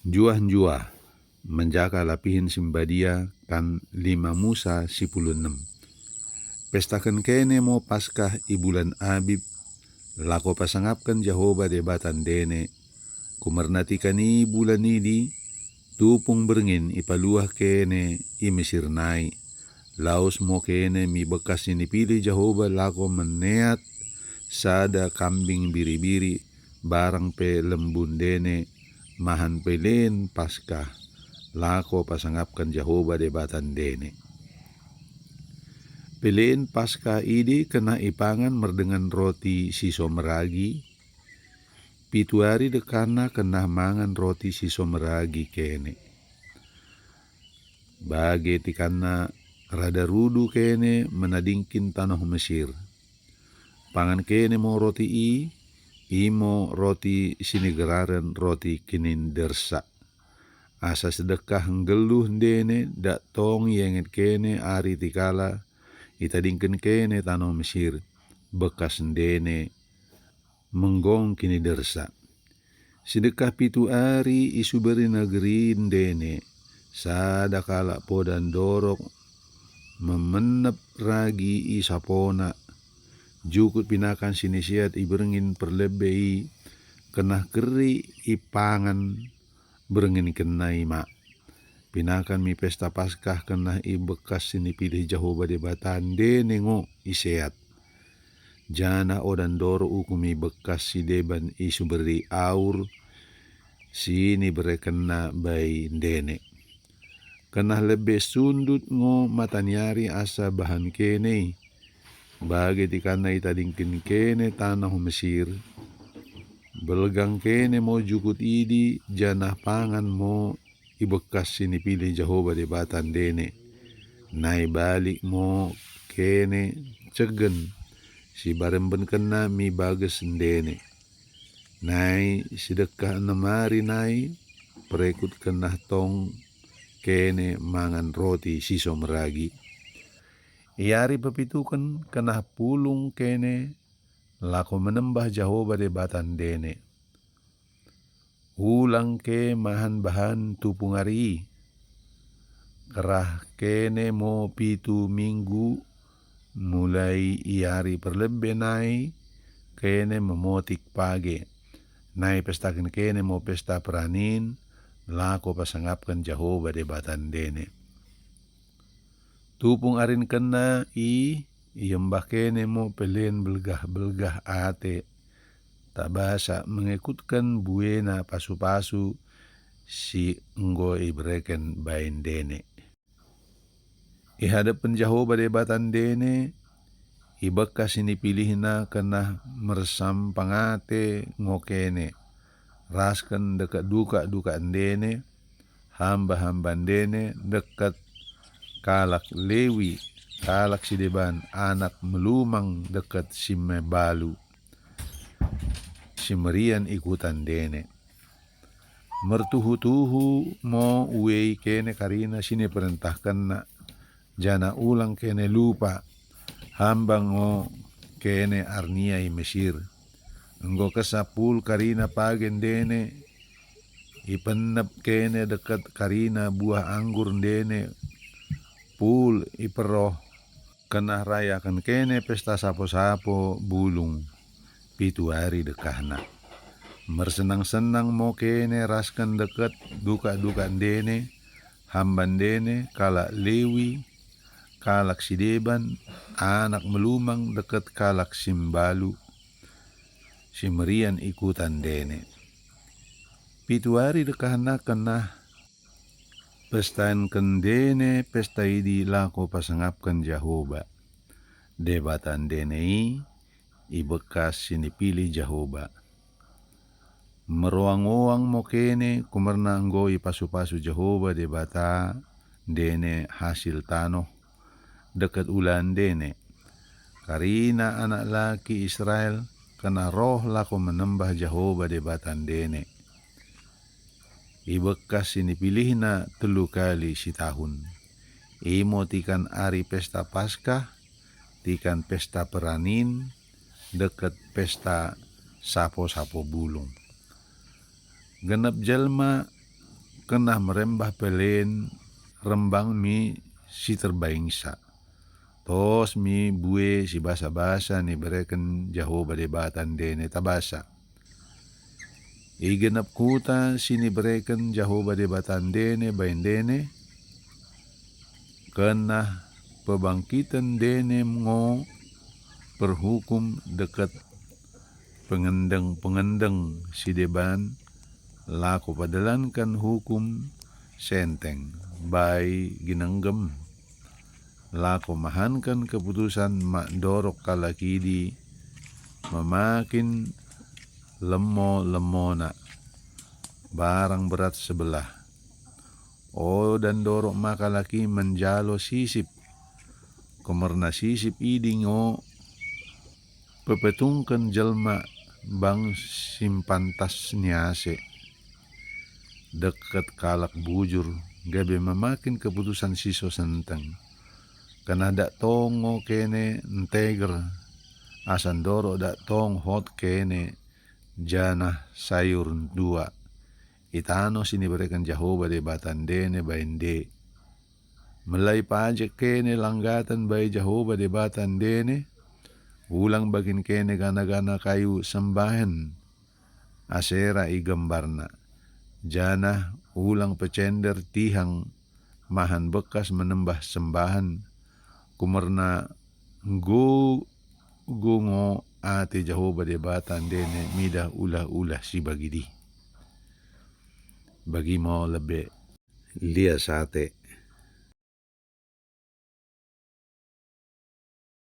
Juah-juah menjaga lapihin simbadia kan 5 Musa 16. Pestakan kene mo Paskah i bulan Abib, lako pasangapkan Jehovah debatan dene, kumernatikan i bulan idi, tupung berngin ipaluah kene i Mesir nai, laos mo kene mi bekas ini pilih Jehovah lako meneat, sada kambing biri-biri, barang pe lembun dene, mahan pelen Paskah, lako pasangapkan Jehovah debatan dene. Pelen Paskah idi kena ipangan merdengan roti siso meragi, 7 hari dekana kena mangan roti siso meragi kene. Bage tikana rada rudu kene menadingkin tanah Mesir. Pangan kene mo roti imo roti sinigeraran roti kinindersa. Asa sedekah nggeluh dene dak tong yenget kene ari tikala itadingken kene tanah Mesir bekas dene menggong kinidersa. Sedekah 7 hari isuberi negeri dene sadakala podan dorok memenep ragi isapona jukut pinakan sinisiat iberengin perlebei kenah keri ipangan berengin kenai mak. Pinakan mi pesta Paskah kenah i bekas sini pilih Jehovah debatan dene ngo iseat. Jana odan doro ukumi bekas si deban isu beri aur sini berekena bai dene. Kenah lebih sundut ngo matanyari asa bahan kene. Bagi tikana itadingkin kene tanah Mesir. Belgang kene mo jukut idi janah pangan mo ibekas sini pilih Jehovah debatan dene. Nai balik mo kene cegen si baremben kena mi bages dene. Nai sedekah 6 hari nai perekut kena tong kene mangan roti siso meragi. Iari pepitukan kena pulung kene lako menembah Jehovah debatan dene. Ulang ke mahan bahan tupung hari. Kerah kene mo 7 minggu mulai iari perlebe nai kene memotik page. Nai pestakan kene mo pesta peranin lako pasangapkan Jehovah debatan dene. Tupung arin kena iembah kene mo pelen belgah-belgah ate. Tak basa mengikutkan buena pasu-pasu si enggo ibreken bain dene. Ihadapan Jehovah debatan dene, ibekas ini pilihna kena meresam pangate ngokene. Raskan dekat duka-duka dene, hamba-hamba dene dekat kalak Lewi, kalak sideban anak melumang dekat Simebalu. Simerian ikutan dene. Mertuhu-tuhu mo uwei kene karina sini perintahkan na jana ulang kene lupa hambang mo kene arnia i Mesir. Enggo kesapul karina pagen dene ipenep kene dekat karina buah anggur dene pul iperoh kenah rayakan kene pesta sapo-sapo bulung 7 hari dekahna. Mersenang-senang mo kene raskan dekat duka-duka dene hamban dene kalak Lewi kalak sideban anak melumang dekat kalak Simbalu simerian ikutan dene. 7 hari dekahna kenah pestain kendene pesta idi lako pasangapkan Jehovah. Debatan dene ibekas sini pilih Jehovah. Meroang-oang mo kene kumerna nggo ipasu-pasu Jehovah debata dene hasil tanoh dekat ulan dene. Karina anak laki Israel kena roh lako menembah Jehovah debatan dene. Ibekas ini pilihna 3 kali si tahun. Imo tikan ari pesta Paskah, tikan pesta peranin, dekat pesta sapo-sapo bulung. Genep jelma kena merembah pelen rembang mi si terbaingsa. Tos mi bue si basa-basa ni bereken jaho badebatan dene tabasa. Igenap kuta sini bereken jaho badebatan dene bain dene. Kena pebangkitan dene ngo perhukum dekat pengendeng si deban. Lako padalankan hukum senteng bay ginanggem. Lako mahankan keputusan mak dorok kalakidi memakin lemo-lemona barang berat sebelah. O dan dorok makalaki menjalo sisip komerna sisip idingo pepetungkan jelma bang simpantas niase. Dekat kalak bujur gabe memakin keputusan siso senteng. Karena dak tongo kene enteger asan doro dak tong hot kene jana sayur dua. Itano sini berikan jaho badebatan dene bainde. Melai pajak kene langgatan bay jaho badebatan dene. Ulang bagin kene gana-gana kayu sembahan. Asera i gambarna. Jana ulang pecender tihang mahan bekas menembah sembahan kumerna gungo ate jaho badebatan dene mida ulah-ulah si bagidi. Bagi mau lebih lia sate